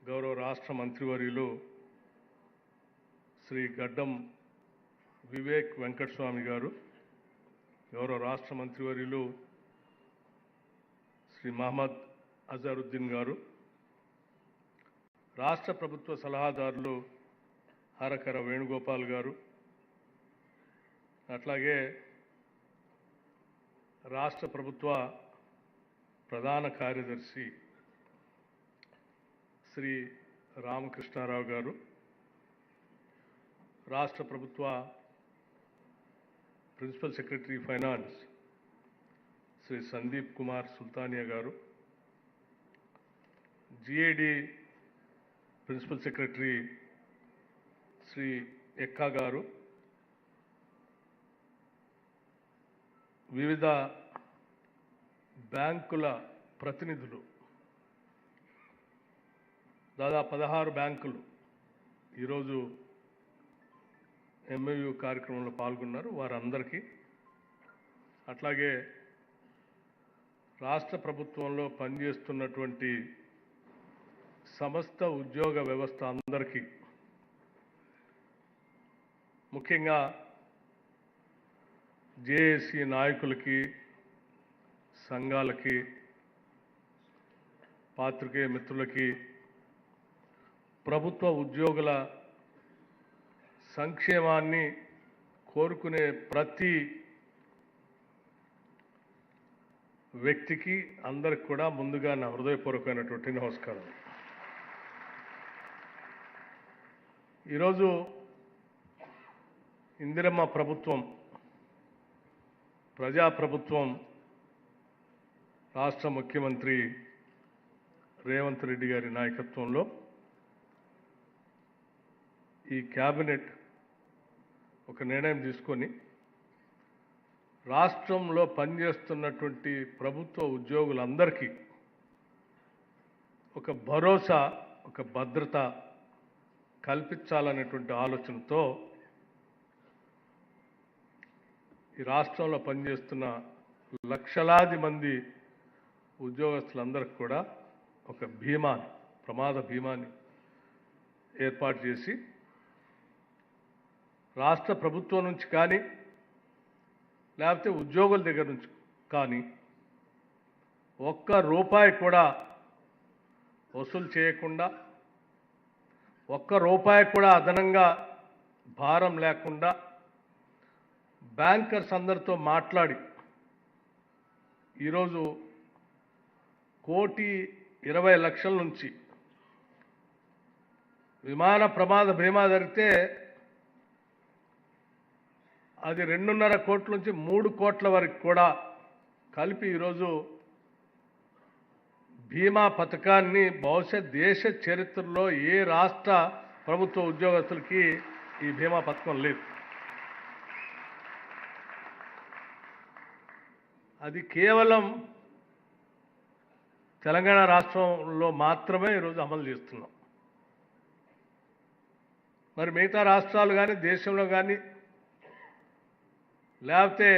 గౌరవ రాష్ట్ర మంత్రివర్యులు శ్రీ గడ్డం వివేక్ వెంకటస్వామి గారు, గౌరవ రాష్ట్ర మంత్రివర్యులు శ్రీ మహమ్మద్ అజరుద్దీన్ గారు, రాష్ట్ర ప్రభుత్వ సలహాదారులు హరకర వేణుగోపాల్ గారు, అట్లాగే రాష్ట్ర ప్రభుత్వ ప్రధాన కార్యదర్శి శ్రీ రామకృష్ణారావు గారు, రాష్ట్ర ప్రభుత్వ principal secretary finance Shri Sandeep Kumar Sultania garu, GAD principal secretary Shri Ekka garu, వివిధ బ్యాంకుల ప్రతినిధులు, దాదాపు 16 బ్యాంకులు ఈరోజు ఎంఓయూ కార్యక్రమంలో పాల్గొన్నారు. వారందరికీ, అట్లాగే రాష్ట్ర ప్రభుత్వంలో పనిచేస్తున్నటువంటి సమస్త ఉద్యోగ వ్యవస్థ అందరికీ, ముఖ్యంగా జేఏసీ నాయకులకి, సంఘాలకి, పాత్రికేయ మిత్రులకి, ప్రభుత్వ ఉద్యోగుల సంక్షేమాన్ని కోరుకునే ప్రతి వ్యక్తికి అందరికి కూడా ముందుగా నా హృదయపూర్వకమైనటువంటి నమస్కారం. ఈరోజు ఇందిరమ్మ ప్రభుత్వం, ప్రజాప్రభుత్వం, రాష్ట్ర ముఖ్యమంత్రి రేవంత్ రెడ్డి గారి నాయకత్వంలో ఈ క్యాబినెట్ ఒక నిర్ణయం తీసుకొని రాష్ట్రంలో పనిచేస్తున్నటువంటి ప్రభుత్వ ఉద్యోగులందరికీ ఒక భరోసా, ఒక భద్రత కల్పించాలనేటువంటి ఆలోచనతో ఈ రాష్ట్రంలో పనిచేస్తున్న లక్షలాది మంది ఉద్యోగస్తులందరికీ కూడా ఒక బీమాని, ప్రమాద బీమాని ఏర్పాటు చేసి రాష్ట్ర ప్రభుత్వం నుంచి కానీ లేకపోతే ఉద్యోగుల దగ్గర నుంచి కానీ ఒక్క రూపాయి కూడా వసూలు చేయకుండా, ఒక్క రూపాయి కూడా అదనంగా భారం లేకుండా బ్యాంకర్స్ అందరితో మాట్లాడి ఈరోజు 1,20,00,000 నుంచి విమాన ప్రమాద బీమా జరిగితే అది 2.5 కోట్ల నుంచి 3 కోట్ల వరకు కూడా కలిపి ఈరోజు బీమా పథకాన్ని బహుశా దేశ చరిత్రలో ఏ రాష్ట్ర ప్రభుత్వ ఉద్యోగస్తులకి ఈ బీమా పథకం లేదు. అది కేవలం తెలంగాణ రాష్ట్రంలో మాత్రమే ఈరోజు అమలు చేస్తున్నాం. మరి మిగతా రాష్ట్రాలు కానీ, దేశంలో కానీ, లేకపోతే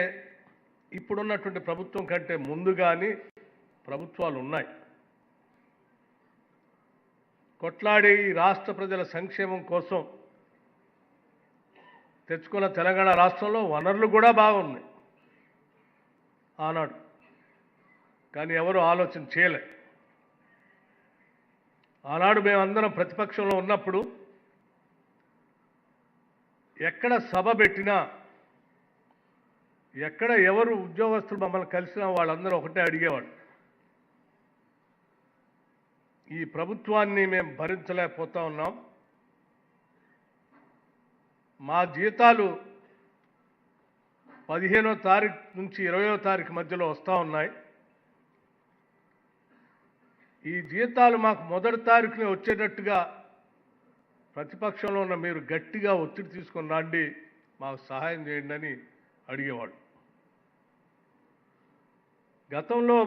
ఇప్పుడున్నటువంటి ప్రభుత్వం కంటే ముందు కానీ ప్రభుత్వాలు ఉన్నాయి. కొట్లాడి ఈ రాష్ట్ర ప్రజల సంక్షేమం కోసం తెచ్చుకున్న తెలంగాణ రాష్ట్రంలో వనరులు కూడా బాగున్నాయి ఆనాడు, కానీ ఎవరు ఆలోచన చేయలే. ఆనాడు మేమందరం ప్రతిపక్షంలో ఉన్నప్పుడు ఎక్కడ సభ పెట్టినా, ఎక్కడ ఎవరు ఉద్యోగస్తులు మమ్మల్ని కలిసినా వాళ్ళందరూ ఒకటే అడిగేవాడు, ఈ ప్రభుత్వాన్ని మేము భరించలేకపోతా ఉన్నాం, మా జీతాలు 15వ తారీఖు నుంచి 20వ తారీఖు మధ్యలో వస్తూ ఉన్నాయి, ఈ జీతాలు మాకు మొదటి తారీఖునే వచ్చేటట్టుగా ప్రతిపక్షంలో ఉన్న మీరు గట్టిగా ఒత్తిడి తీసుకొని రండి, మాకు సహాయం చేయండి అని అడిగేవాడు. గతంలో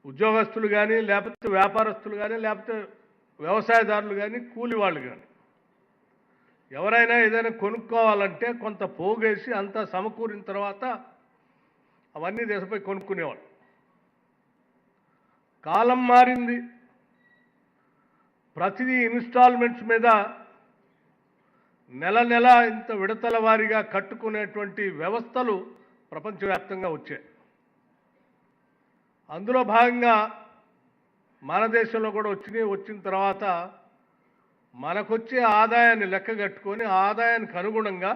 ఉద్యోగస్తులు కానీ, లేకపోతే వ్యాపారస్తులు కానీ, లేకపోతే వ్యవసాయదారులు కానీ, కూలి వాళ్ళు కానీ ఎవరైనా ఏదైనా కొనుక్కోవాలంటే కొంత పోగేసి అంతా సమకూరిన తర్వాత అవన్నీ దేశపై కొనుక్కునేవాడు. కాలం మారింది, ప్రతి ఇన్స్టాల్మెంట్స్ మీద నెల నెల ఇంత విడతల వారీగా కట్టుకునేటువంటి వ్యవస్థలు ప్రపంచవ్యాప్తంగా వచ్చాయి. అందులో భాగంగా మన దేశంలో కూడా వచ్చిన తర్వాత మనకొచ్చే ఆదాయాన్ని లెక్క కట్టుకొని ఆదాయానికి అనుగుణంగా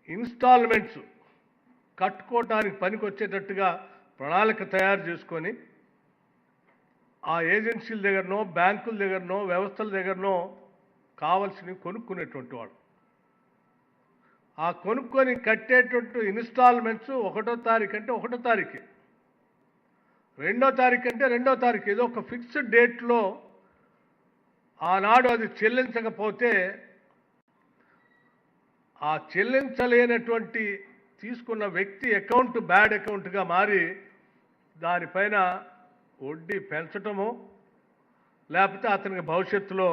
ఇన్స్టాల్మెంట్స్ కట్టుకోవటానికి పనికొచ్చేటట్టుగా ప్రణాళిక తయారు చేసుకొని ఆ ఏజెన్సీల దగ్గరనో బ్యాంకుల దగ్గరనో వ్యవస్థల దగ్గరనో కావాల్సినవి కొనుక్కునేటువంటి వాడు. ఆ కొనుక్కొని కట్టేటువంటి ఇన్స్టాల్మెంట్స్ 1వ తారీఖు అంటే 1వ తారీఖే, 2వ తారీఖు అంటే 2వ తారీఖు, ఏదో ఒక ఫిక్స్డ్ డేట్లో ఆనాడు అది చెల్లించకపోతే ఆ చెల్లించలేనటువంటి తీసుకున్న వ్యక్తి అకౌంట్ బ్యాడ్ అకౌంట్గా మారి దానిపైన వడ్డీ పెంచటము, లేకపోతే అతనికి భవిష్యత్తులో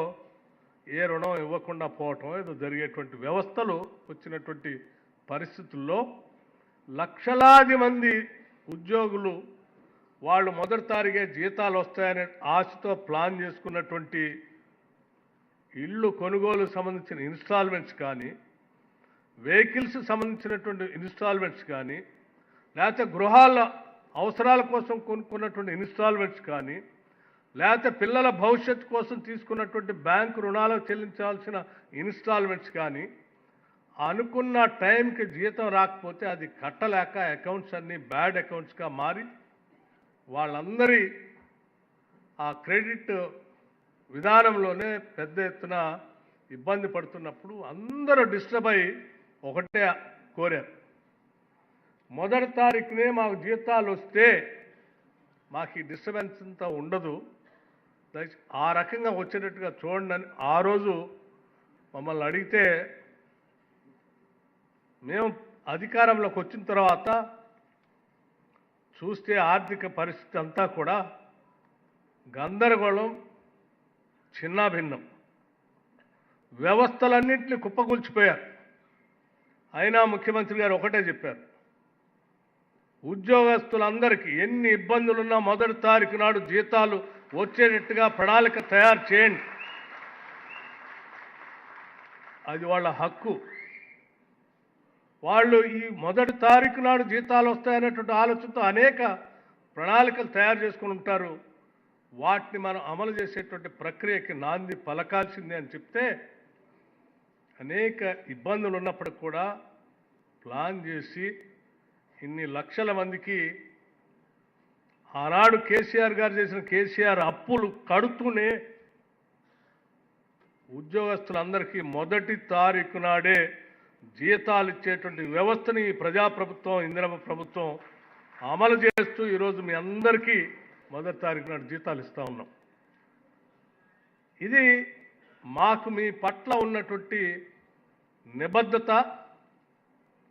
ఏ రుణం ఇవ్వకుండా పోవటం ఏదో జరిగేటువంటి వ్యవస్థలు వచ్చినటువంటి పరిస్థితుల్లో లక్షలాది మంది ఉద్యోగులు వాళ్ళు మొదటి తారీఖే జీతాలు వస్తాయనే ఆశతో ప్లాన్ చేసుకున్నటువంటి ఇళ్ళు కొనుగోలు సంబంధించిన ఇన్స్టాల్మెంట్స్ కానీ, వెహికల్స్ సంబంధించినటువంటి ఇన్స్టాల్మెంట్స్ కానీ, లేకపోతే గృహాల అవసరాల కోసం కొనుక్కున్నటువంటి ఇన్స్టాల్మెంట్స్ కానీ, లేకపోతే పిల్లల భవిష్యత్తు కోసం తీసుకున్నటువంటి బ్యాంకు రుణాలు చెల్లించాల్సిన ఇన్స్టాల్మెంట్స్ కానీ, అనుకున్న టైంకి జీతం రాకపోతే అది కట్టలేక అకౌంట్స్ అన్నీ బ్యాడ్ అకౌంట్స్గా మారి వాళ్ళందరి ఆ క్రెడిట్ విధానంలోనే పెద్ద ఎత్తున ఇబ్బంది పడుతున్నప్పుడు అందరూ డిస్టర్బ్ అయ్యి ఒకటే కోరారు, మొదటి తారీఖునే మాకు జీతాలు వస్తే మాకు ఈ డిస్టర్బెన్స్ అంతా ఉండదు, ఆ రకంగా వచ్చేటట్టుగా చూడండి అని ఆ రోజు మమ్మల్ని అడిగితే మేము అధికారంలోకి వచ్చిన తర్వాత చూస్తే ఆర్థిక పరిస్థితి అంతా కూడా గందరగోళం, చిన్నాభిన్నం, వ్యవస్థలన్నింటినీ కుప్పకూల్చిపోయారు. అయినా ముఖ్యమంత్రి గారు ఒకటే చెప్పారు, ఉద్యోగస్తులందరికీ ఎన్ని ఇబ్బందులున్నా మొదటి తారీఖు నాడు జీతాలు వచ్చేటట్టుగా ప్రణాళిక తయారు చేయండి, అది వాళ్ళ హక్కు. వాళ్ళు ఈ మొదటి తారీఖు నాడు జీతాలు వస్తాయనేటువంటి ఆలోచనతో అనేక ప్రణాళికలు తయారు చేసుకుని ఉంటారు. వాటిని మనం అమలు చేసేటువంటి ప్రక్రియకి నాంది పలకాల్సిందే అని చెప్తే అనేక ఇబ్బందులు ఉన్నప్పటికి కూడా ప్లాన్ చేసి ఇన్ని లక్షల మందికి ఆనాడు కేసీఆర్ గారు చేసిన కేసీఆర్ అప్పులు కడుతూనే ఉద్యోగస్తులందరికీ మొదటి తారీఖు నాడే జీతాలు ఇచ్చేటువంటి వ్యవస్థని ఈ ప్రజాప్రభుత్వం, ఇందిరమ్మ ప్రభుత్వం అమలు చేస్తూ ఈరోజు మీ అందరికీ మొదటి తారీఖు నాడు జీతాలు ఇస్తూ ఉన్నాం. ఇది మాకు మీ పట్ల ఉన్నటువంటి నిబద్ధత,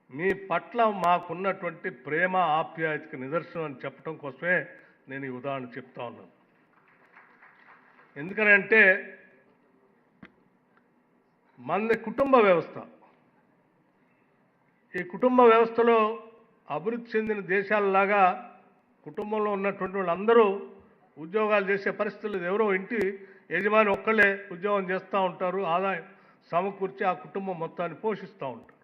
మీ పట్ల మాకున్నటువంటి ప్రేమ ఆప్యాయతకి నిదర్శనం అని చెప్పడం కోసమే నేను ఈ ఉదాహరణ చెప్తా ఉన్నాను. ఎందుకనంటే మన కుటుంబ వ్యవస్థ, ఈ కుటుంబ వ్యవస్థలో అభివృద్ధి చెందిన దేశాలలాగా కుటుంబంలో ఉన్నటువంటి వాళ్ళందరూ ఉద్యోగాలు చేసే పరిస్థితులు, ఎవరో ఇంటి యజమాని ఒక్కళ్ళే ఉద్యోగం చేస్తూ ఉంటారు, ఆదాయం సమకూర్చి ఆ కుటుంబం మొత్తాన్ని పోషిస్తూ ఉంటారు.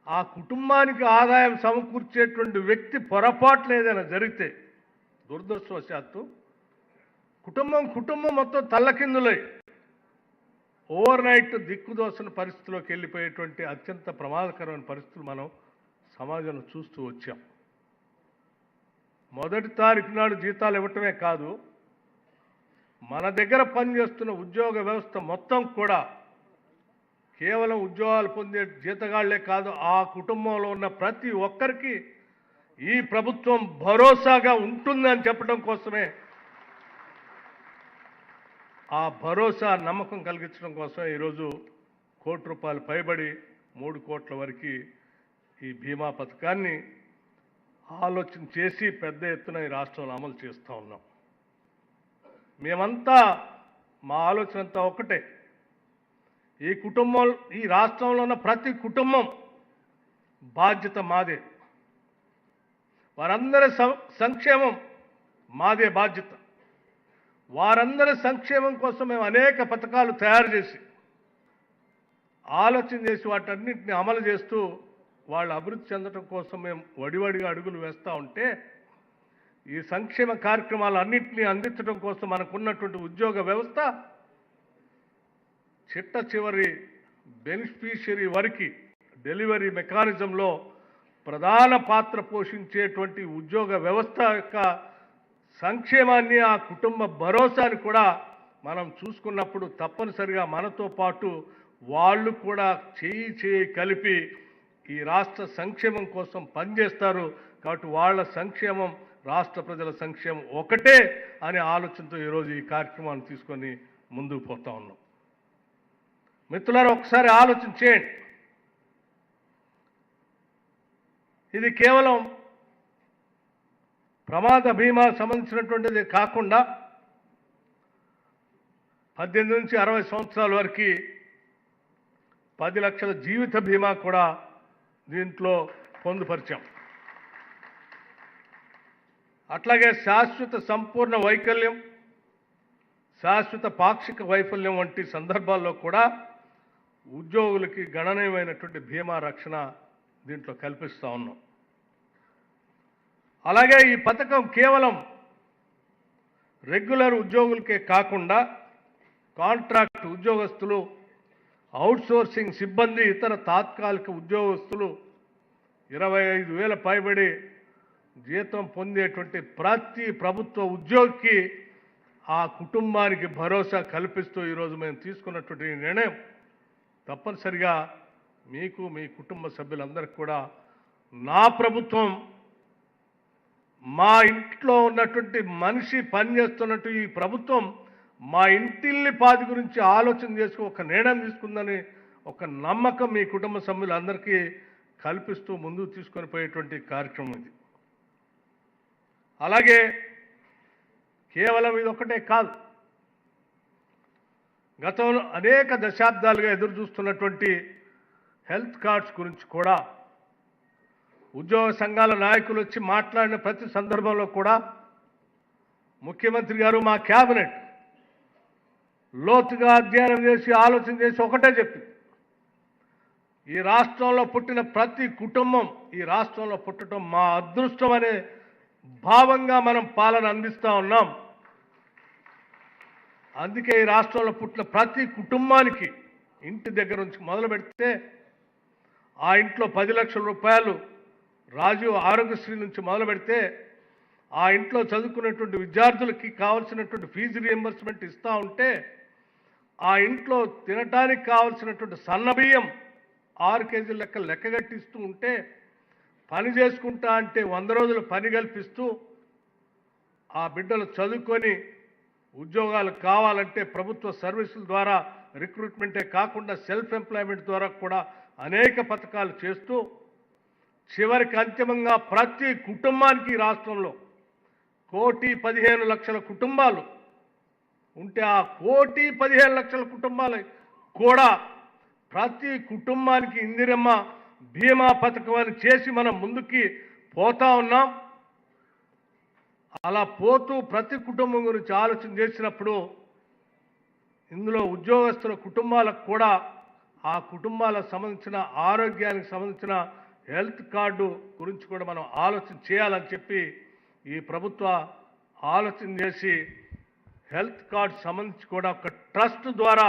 ఆ కుటుంబానికి ఆదాయం సమకూర్చేటువంటి వ్యక్తి పొరపాట్లు ఏదైనా జరిగితే దురదృష్టవశాత్తు కుటుంబం మొత్తం తల్లకిందులై ఓవర్ నైట్ దిక్కుదోసిన పరిస్థితిలోకి వెళ్ళిపోయేటువంటి అత్యంత ప్రమాదకరమైన పరిస్థితులు మనం సమాజంలో చూస్తూ వచ్చాం. మొదటి తారీఖు నాడు జీతాలు ఇవ్వటమే కాదు, మన దగ్గర పనిచేస్తున్న ఉద్యోగ వ్యవస్థ మొత్తం కూడా కేవలం ఉద్యోగాలు పొందే జీతగాళ్లే కాదు, ఆ కుటుంబంలో ఉన్న ప్రతి ఒక్కరికి ఈ ప్రభుత్వం భరోసాగా ఉంటుందని చెప్పడం కోసమే, ఆ భరోసా నమ్మకం కలిగించడం కోసం ఈరోజు ₹1 కోటి పైబడి 3 కోట్ల వరకు ఈ బీమా పథకాన్ని ఆలోచన చేసి పెద్ద ఎత్తున ఈ రాష్ట్రంలో అమలు చేస్తూ ఉన్నాం. మేమంతా మా ఆలోచన అంతా ఒకటే, ఈ రాష్ట్రంలో ఉన్న ప్రతి కుటుంబం బాధ్యత మాదే, వారందరి సంక్షేమం మాదే బాధ్యత. వారందరి సంక్షేమం కోసం మేము అనేక పథకాలు తయారు చేసి ఆలోచన చేసి వాటన్నింటినీ అమలు చేస్తూ వాళ్ళు అభివృద్ధి చెందడం కోసం మేము వడివడిగా అడుగులు వేస్తూ ఉంటే ఈ సంక్షేమ కార్యక్రమాలు అన్నింటినీ అందించడం కోసం మనకున్నటువంటి ఉద్యోగ వ్యవస్థ చిట్ట చివరి బెనిఫిషియరీ వరకు డెలివరీ మెకానిజంలో ప్రధాన పాత్ర పోషించేటువంటి ఉద్యోగ వ్యవస్థ యొక్క సంక్షేమాన్ని ఆ కుటుంబ భరోసాని కూడా మనం చూసుకున్నప్పుడు తప్పనిసరిగా మనతో పాటు వాళ్ళు కూడా చేయి కలిపి ఈ రాష్ట్ర సంక్షేమం కోసం పనిచేస్తారు. కాబట్టి వాళ్ళ సంక్షేమం రాష్ట్ర ప్రజల సంక్షేమం ఒకటే అనే ఆలోచనతో ఈరోజు ఈ కార్యక్రమాన్ని తీసుకొని ముందుకు పోతా ఉన్నాం. మిత్రులారా, ఒకసారి ఆలోచన చేయండి. ఇది కేవలం ప్రమాద బీమా సంబంధించినటువంటిది కాకుండా 18 నుంచి 60 సంవత్సరాల వరకు 10 లక్షల జీవిత బీమా కూడా దీంట్లో పొందుపరిచాం. అట్లాగే శాశ్వత సంపూర్ణ వైకల్యం, శాశ్వత పాక్షిక వైఫల్యం వంటి సందర్భాల్లో కూడా ఉద్యోగులకి గణనీయమైనటువంటి బీమా రక్షణ దీంట్లో కల్పిస్తూ ఉన్నాం. అలాగే ఈ పథకం కేవలం రెగ్యులర్ ఉద్యోగులకే కాకుండా కాంట్రాక్ట్ ఉద్యోగస్తులు, అవుట్సోర్సింగ్ సిబ్బంది, ఇతర తాత్కాలిక ఉద్యోగస్తులు 25,000 పైబడి జీతం పొందేటువంటి ప్రతి ప్రభుత్వ ఉద్యోగికి ఆ కుటుంబానికి భరోసా కల్పిస్తూ ఈరోజు మేము తీసుకున్నటువంటి ఈ నిర్ణయం తప్పనిసరిగా మీకు, మీ కుటుంబ సభ్యులందరికీ కూడా నా ప్రభుత్వం మా ఇంట్లో ఉన్నటువంటి మనిషి పనిచేస్తున్నట్టు ఈ ప్రభుత్వం మా ఇంటిల్లి పాది గురించి ఆలోచన చేసి ఒక నిర్ణయం తీసుకుందని ఒక నమ్మకం మీ కుటుంబ సభ్యులందరికీ కల్పిస్తూ ముందుకు తీసుకొని పోయేటువంటి కార్యక్రమం ఇది. అలాగే కేవలం ఇది ఒకటే కాదు, గతంలో అనేక దశాబ్దాలుగా ఎదురు చూస్తున్నటువంటి హెల్త్ కార్డ్స్ గురించి కూడా ఉద్యోగ సంఘాల నాయకులు వచ్చి మాట్లాడిన ప్రతి సందర్భంలో కూడా ముఖ్యమంత్రి గారు, మా క్యాబినెట్ లోతుగా అధ్యయనం చేసి ఆలోచన చేసి ఒకటే చెప్పింది, ఈ రాష్ట్రంలో పుట్టిన ప్రతి కుటుంబం ఈ రాష్ట్రంలో పుట్టడం మా అదృష్టం అనే భావంగా మనం పాలన అందిస్తూ ఉన్నాం. అందుకే ఈ రాష్ట్రంలో పుట్టిన ప్రతి కుటుంబానికి ఇంటి దగ్గర నుంచి మొదలు పెడితే ఆ ఇంట్లో 10 లక్షల రూపాయలు రాజీవ్ ఆరోగ్యశ్రీ నుంచి మొదలు పెడితే ఆ ఇంట్లో చదువుకునేటువంటి విద్యార్థులకి కావాల్సినటువంటి ఫీజు రియంబర్స్మెంట్ ఇస్తూ ఉంటే ఆ ఇంట్లో తినటానికి కావాల్సినటువంటి సన్నబియ్యం 6 కేజీల లెక్కగట్టిస్తూ ఉంటే పని చేసుకుంటా అంటే 100 రోజులు పని కల్పిస్తూ ఆ బిడ్డలు చదువుకొని ఉద్యోగాలు కావాలంటే ప్రభుత్వ సర్వీసుల ద్వారా రిక్రూట్మెంటే కాకుండా సెల్ఫ్ ఎంప్లాయ్మెంట్ ద్వారా కూడా అనేక పథకాలు చేస్తూ చివరికి అంతిమంగా ప్రతి కుటుంబానికి రాష్ట్రంలో 1,15,00,000 కుటుంబాలు ఉంటే ఆ 1,15,00,000 కుటుంబాలు కూడా ప్రతి కుటుంబానికి ఇందిరమ్మ బీమా పథకం అని చేసి మనం ముందుకి పోతా ఉన్నాం. అలా పోతూ ప్రతి కుటుంబం గురించి ఆలోచన చేసినప్పుడు ఇందులో ఉద్యోగస్తుల కుటుంబాలకు కూడా ఆ కుటుంబాలకు సంబంధించిన ఆరోగ్యానికి సంబంధించిన హెల్త్ కార్డు గురించి కూడా మనం ఆలోచన చేయాలని చెప్పి ఈ ప్రభుత్వ ఆలోచన చేసి హెల్త్ కార్డు సంబంధించి కూడా ఒక ట్రస్ట్ ద్వారా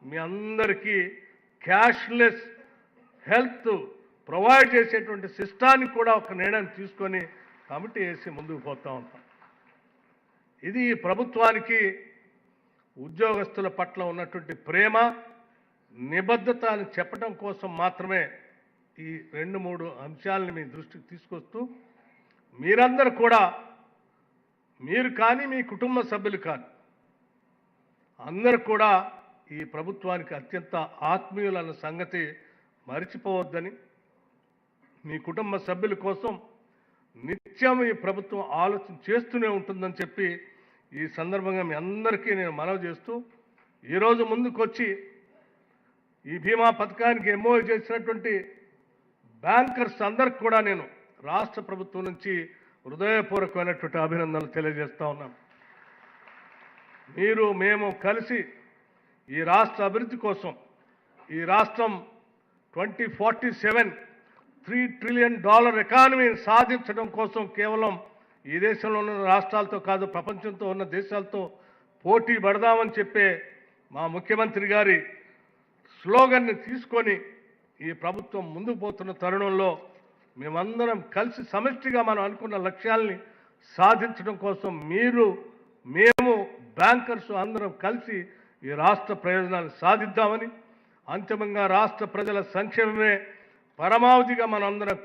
మీ అందరికీ క్యాష్లెస్ హెల్త్ ప్రొవైడ్ చేసేటువంటి సిస్టాన్ని కూడా ఒక నిర్ణయం తీసుకొని కమిటీ వేసి ముందుకు పోతూ ఉంటాం. ఇది ఈ ప్రభుత్వానికి ఉద్యోగస్తుల పట్ల ఉన్నటువంటి ప్రేమ, నిబద్ధత అని చెప్పడం కోసం మాత్రమే ఈ 2-3 అంశాలని మీ దృష్టికి తీసుకొస్తూ మీరందరూ కూడా, మీరు కానీ మీ కుటుంబ సభ్యులు కానీ అందరూ కూడా ఈ ప్రభుత్వానికి అత్యంత ఆత్మీయులన్న సంగతి మరిచిపోవద్దని, మీ కుటుంబ సభ్యుల కోసం నిత్యం ఈ ప్రభుత్వం ఆలోచన చేస్తూనే ఉంటుందని చెప్పి ఈ సందర్భంగా మీ అందరికీ నేను మనవి చేస్తూ ఈరోజు ముందుకొచ్చి ఈ బీమా పథకానికి ఎంఓయూ చేసినటువంటి బ్యాంకర్స్ అందరికి కూడా నేను రాష్ట్ర ప్రభుత్వం నుంచి హృదయపూర్వకమైనటువంటి అభినందనలు తెలియజేస్తా ఉన్నాను. మీరు మేము కలిసి ఈ రాష్ట్ర అభివృద్ధి కోసం ఈ రాష్ట్రం 2047 $3 ట్రిలియన్ ఎకానమీని సాధించడం కోసం కేవలం ఈ దేశంలో ఉన్న రాష్ట్రాలతో కాదు ప్రపంచంతో ఉన్న దేశాలతో పోటీ పడదామని చెప్పే మా ముఖ్యమంత్రి గారి స్లోగన్ని తీసుకొని ఈ ప్రభుత్వం ముందుకు పోతున్న తరుణంలో మేమందరం కలిసి సమిష్టిగా మనం అనుకున్న లక్ష్యాల్ని సాధించడం కోసం మేము బ్యాంకర్స్ అందరం కలిసి ఈ రాష్ట్ర ప్రయోజనాలు సాధిద్దామని అంతిమంగా రాష్ట్ర ప్రజల సంక్షేమమే పరమావధిగా మనందరం